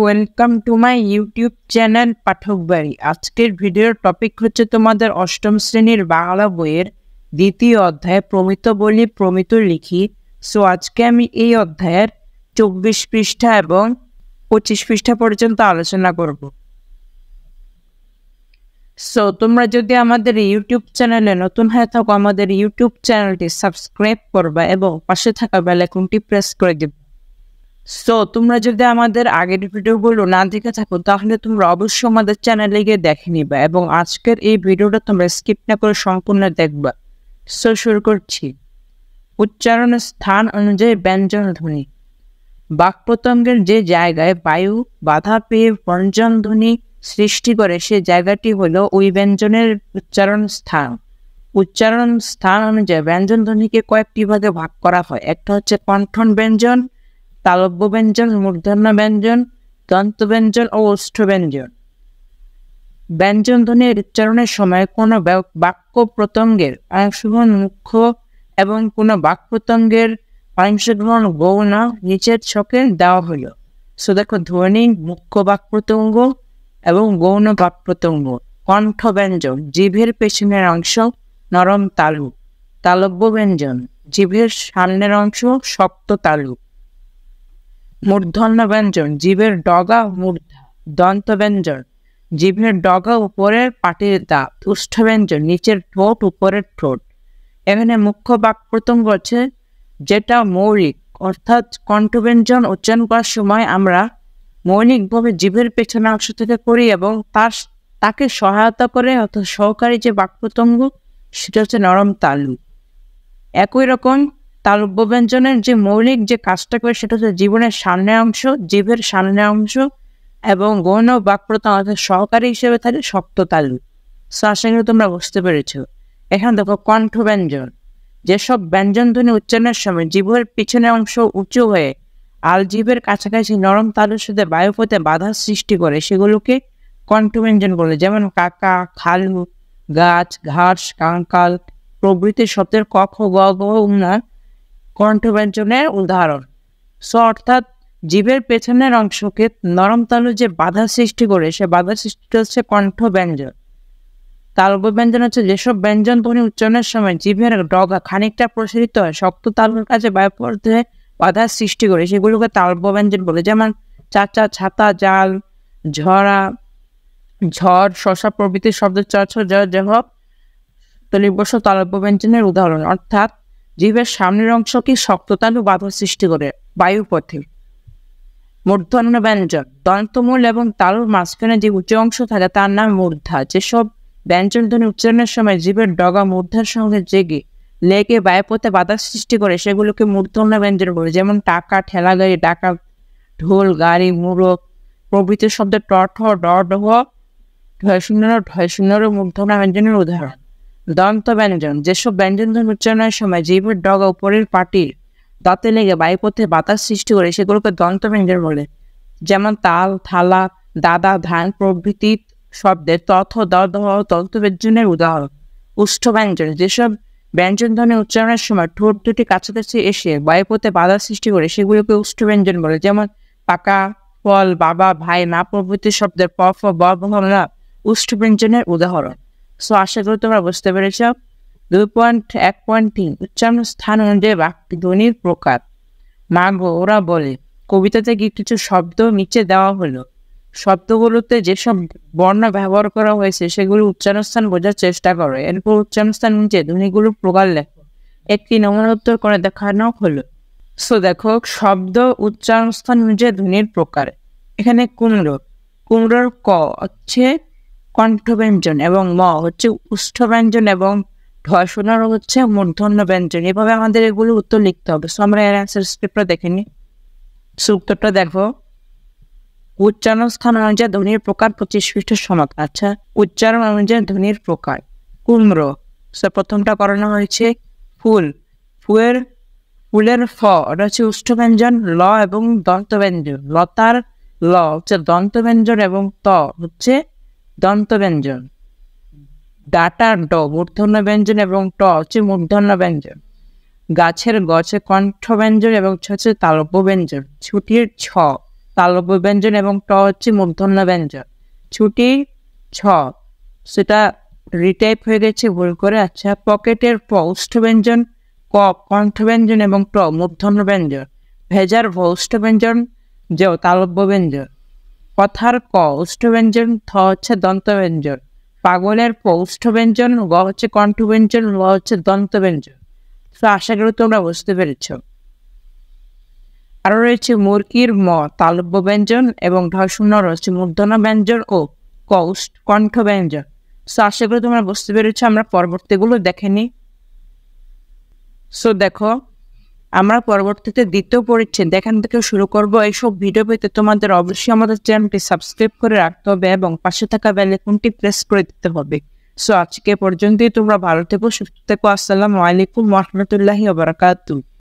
Welcome to my YouTube channel Pathak Bari. আজকের ভিডিওর topic হচ্ছে তোমাদের অষ্টম শ্রেণীর বাংলা বইয়ের দ্বিতীয় অধ্যায় প্রমিত বলি প্রমিত লিখি। সো আজকে আমি এই অধ্যায়ের 24 পৃষ্ঠা এবং 25 পৃষ্ঠা পর্যন্ত আলোচনা করব। সো তোমরা যদি আমাদের ইউটিউব চ্যানেলে নতুন হয়ে থাকো, আমাদের ইউটিউব চ্যানেলটি সাবস্ক্রাইব করবা এবং পাশে থাকা বেল আইকনটি প্রেস করে দিবে। সো তোমরা যদি আমাদের আগের ভিডিওগুলো না দেখে থাকো তাহলে তোমরা অবশ্যই আমাদের চ্যানেলে গিয়ে দেখে নিবা এবং আজকের এই ভিডিওটা তোমরা স্কিপ না করে সম্পূর্ণ দেখবা। সো শুরু করছি। উচ্চারণের স্থান অনুযায়ী ব্যঞ্জন ধ্বনি। বাক প্রত্যঙ্গের যে জায়গায় বায়ু বাধা পেয়ে ব্যঞ্জন ধ্বনি সৃষ্টি করে সে জায়গাটি হলো ওই ব্যঞ্জনের উচ্চারণ স্থান। উচ্চারণ স্থান অনুযায়ী ব্যঞ্জন ধ্বনিকে কয়েকটি ভাগে ভাগ করা হয়। একটা হচ্ছে কণ্ঠন ব্যঞ্জন, তালব্য ব্যঞ্জন, মূর্ধন্য ব্যঞ্জন, দন্ত ব্যঞ্জন ও ওষ্ঠ ব্যঞ্জন। ব্যঞ্জন ধ্বনির উচ্চারণের সময় কোনো বাক্য প্রত্যঙ্গের অংশগ্রহণ মুখ্য এবং কোনো বাক প্রত্যঙ্গের অংশগ্রহণ গৌণ নিচের ছকে দেওয়া হলো। সো দেখো, ধ্বনি মুখ্য বাক প্রত্যঙ্গ এবং গৌণ বাক প্রত্যঙ্গ। কণ্ঠ ব্যঞ্জন জিভের পেছনের অংশ নরম তালু। তালব্য ব্যঞ্জন জিভের সামনের অংশ শক্ত তালু। মূর্ধন্য ব্যঞ্জন জিভের ডগা মূর্ধা। দন্ত ব্যঞ্জন জিভের ডগা উপরের পাটির দাঁত। ওষ্ঠ ব্যঞ্জন নিচের ঠোঁট উপরের ঠোঁট। এখানে মুখ্য বাক প্রত্যঙ্গ আছে যেটা মৌলিক, অর্থাৎ কণ্ঠব্যঞ্জন উচ্চারণ করার সময় আমরা মৌলিকভাবে জিভের পেছনের অংশ থেকে করি এবং তাকে সহায়তা করে অর্থাৎ সহকারী যে বাক প্রত্যঙ্গ সেটা হচ্ছে নরম তালু। একই রকম তালব্য ব্যঞ্জনের যে মৌলিক যে কাজটা করে সেটা হচ্ছে জীবনের সামনের অংশ, জিভের সামনের অংশ এবং গৌণ বাক প্রত্যঙ্গ অর্থাৎ সহকারী হিসেবে থাকে শক্ত তালু। সো আশা করি তোমরা বুঝতে পেরেছো। এখানে দেখো, কণ্ঠ ব্যঞ্জন যেসব ব্যঞ্জন ধ্বনি উচ্চারণের সময় জিভের পিছনের অংশ উঁচু হয়ে আলজিভের কাছাকাছি নরম তালুর সাথে বায়ুপথে বাধার সৃষ্টি করে সেগুলোকে কণ্ঠ ব্যঞ্জন বলে। যেমন কাকা, খালু, গাছ, ঘাস, কাঙ্কাল প্রভৃতি শব্দের ক, খ, গ, ঘ, কণ্ঠ ব্যঞ্জনের উদাহরণ। সো অর্থাৎ জিভের পেছনের অংশকে নরম তালু যে বাধা সৃষ্টি করে সে বাধা সৃষ্টি হচ্ছে কণ্ঠ ব্যঞ্জন। তালব্য ব্যঞ্জন হচ্ছে যেসব ব্যঞ্জন ধ্বনি উচ্চারণের সময় জিভের ডগা খানিকটা প্রসারিত হয় শক্ত তালুর কাছে বায়ুপথে বাধার সৃষ্টি করে সেগুলোকে তালব্য ব্যঞ্জন বলে। যেমন চাচা, ছাতা, জাল, ঝরা, ঝড়, শশা প্রভৃতি শব্দ তলিবশ তালব্য ব্যঞ্জনের উদাহরণ। অর্থাৎ জিভের সামনের অংশকে শক্ত তালু বাধার সৃষ্টি করে বায়ুপথে। মূর্ধন্য ব্যঞ্জন দন্তমূল এবং তালুর মাঝখানে যে উচ্চ অংশ থাকে তার নাম মূর্ধা। যেসব ব্যঞ্জন ধ্বনি উচ্চারণের সময় জিভের ডগা মূর্ধার সঙ্গে লেগে বায়ুপথে বাধার সৃষ্টি করে সেগুলোকে মূর্ধন্য ব্যঞ্জন বলে। যেমন টাকা, ঠেলা গাড়ি, ডাকা, ঢোল, গাড়ি, মুড়ো প্রভৃতি শব্দের ট, ঠ, ড, ঢ, ঢ মূর্ধন্য ব্যঞ্জনের উদাহরণ। দন্ত ব্যঞ্জন যেসব ব্যঞ্জন ধ্বনি উচ্চারণের সময় জিভের ডগা উপরের পাটির দাঁতে লেগে বায়ুপথে বাতাস সৃষ্টি করে সেগুলোকে দন্ত ব্যঞ্জন বলে। যেমন তাল, থালা, দাদা, ধান প্রভৃতি শব্দের তথ, দ, দন্ত ব্যঞ্জনের উদাহরণ। ওষ্ঠ ব্যঞ্জন যেসব ব্যঞ্জন ধ্বনি উচ্চারণের সময় ঠোঁট দুটি কাছাকাছি এসে বায়ুপথে বাধা সৃষ্টি করে সেগুলোকে ওষ্ঠ ব্যঞ্জন বলে। যেমন পাকা, ফল, বাবা, ভাই, মা প্রভৃতি শব্দের প, ফ, ব, ভ, লা ওষ্ঠ ব্যঞ্জনের উদাহরণ। সো আশা করি তোমরা বুঝতে পেরেছ। 2.1.3 উচ্চারণ স্থান অনুযায়ী বাক্য ধ্বনির প্রকার। মা গো ওরা বলে কবিতা থেকে কিছু শব্দ নিচে দেওয়া হলো। শব্দগুলোতে যেসব বর্ণ ব্যবহার করা হয়েছে সেগুলো উচ্চারণ স্থান বোঝার চেষ্টা করো। এরপর উচ্চারণ স্থান নিচে ধ্বনিগুলোর প্রকার লেখো। একটি নমুনা উত্তর করে দেখানো হলো। সো দেখো, শব্দ উচ্চারণ স্থান অনুযায়ী ধ্বনির প্রকার। এখানে কুমড়োর ক হচ্ছে কণ্ঠ ব্যঞ্জন এবং ম হচ্ছে ওষ্ঠ ব্যঞ্জন এবং ঢসনার হচ্ছে মূর্ধন্য ব্যঞ্জন। এভাবে আমাদের এগুলো উত্তর লিখতে হবে। সো আমরা এর অ্যান্সার স্ক্রিপ্টটা দেখে নিই। সো উত্তরটা দেখো, উচ্চারণ স্থান অনুযায়ী ধ্বনির প্রকার 25 পৃষ্ঠার সমাধান। আচ্ছা, উচ্চারণ অনুযায়ী ধ্বনির প্রকার। কুমড়ো, সো প্রথমটা করানো হয়েছে ফুল। ফুলের ফ এটা হচ্ছে ওষ্ঠ ব্যঞ্জন, ল এবং দন্ত ব্যঞ্জন। লতার ল হচ্ছে দন্ত ব্যঞ্জন এবং ত হচ্ছে দন্ত ব্যঞ্জন। ডাটার ড মূর্ধন্য ব্যঞ্জন এবং ট হচ্ছে মূর্ধন্য ব্যঞ্জন। গাছের গছে কণ্ঠ ব্যঞ্জন এবং ছ হচ্ছে তালব্য ব্যঞ্জন। ছুটির ছ তালব্য ব্যঞ্জন এবং ট হচ্ছে মূর্ধন্য ব্যঞ্জন। ছুটি ছ, সেটা রিটাইপ হয়ে গেছে ভুল করে। আচ্ছা, পকেটের প ওষ্ঠ ব্যঞ্জন, ক কণ্ঠ ব্যঞ্জন এবং ট মূর্ধন্য ব্যঞ্জন। ভেজার ভ ওষ্ঠ ব্যঞ্জন, জ তালব্য ব্যঞ্জন। কথার ক ওষ্ঠ ব্যঞ্জন, থ হচ্ছে দন্ত ব্যঞ্জন। পাগলের প ওষ্ঠ ব্যঞ্জন, গ হচ্ছে কণ্ঠ ব্যঞ্জন, ল হচ্ছে দন্ত ব্যঞ্জন। তো আশা করি তোমরা বুঝতে পেরেছ। আরো রয়েছে মুরগির ম তালব্য ব্যঞ্জন এবং ঢশূন্য রয়েছে মূর্ধন্য ব্যঞ্জন ও ক কণ্ঠ ব্যঞ্জন। সো আশা করি তোমরা বুঝতে পেরেছ। আমরা পরবর্তীগুলো দেখে নিই। সো দেখো, আমরা পরবর্তীতে দ্বিতীয় পরিচ্ছেদ এখান থেকে শুরু করব। এইসব ভিডিও পেতে তোমাদের অবশ্যই আমাদের চ্যানেলটি সাবস্ক্রাইব করে রাখতে হবে এবং পাশে থাকা বেল আইকনটি প্রেস করে দিতে হবে। সো আজকে পর্যন্তই, তোমরা ভালো থেকো, সুস্থ থেকো। আসসালামু আলাইকুম ওয়া রাহমাতুল্লাহি ওয়া বারাকাতুহু।